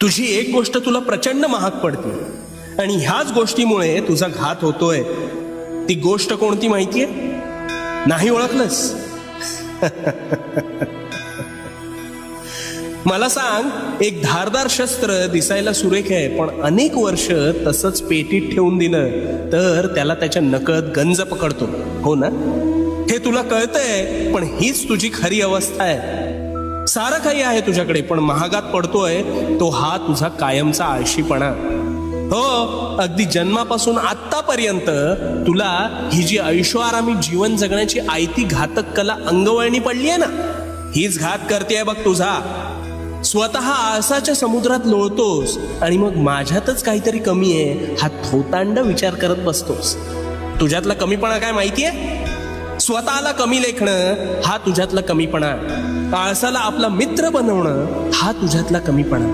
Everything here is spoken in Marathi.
तुझी एक गोष्ट तुला प्रचंड महाग पडते आणि ह्याच गोष्टीमुळे तुझा घात होतोय. ती गोष्ट कोणती माहितीये? नाही ओळखलंस? मला सांग, एक धारदार शस्त्र दिसायला सुरेख आहे, पण अनेक वर्ष तसंच पेटीत ठेवून दिलं तर त्याला त्याच्या नकळत गंज पकडतो, हो ना? हे तुला कळतंय, पण हीच तुझी खरी अवस्था आहे. सारं काही आहे तुझ्याकडे, पण महागात पडतोय तो हा तुझा कायमचा आळशीपणा. हो, अगदी जन्मापासून आत्तापर्यंत तुला ही जी ऐशोआरामी जीवन जगण्याची आयती घातक कला अंगवळणी पडली आहे ना, हीच घात करतेय बघ तुझा. स्वतः आळसाच्या समुद्रात लोळतोस आणि मग माझ्यातच काहीतरी कमी आहे हा थोतांड विचार करत बसतोस. तुझ्यातला कमीपणा काय माहितीये? स्वतःला कमी लेखणं हा तुझ्यातला कमीपणा. आळसाला आपला मित्र बनवणं हा तुझ्यातला कमीपणा.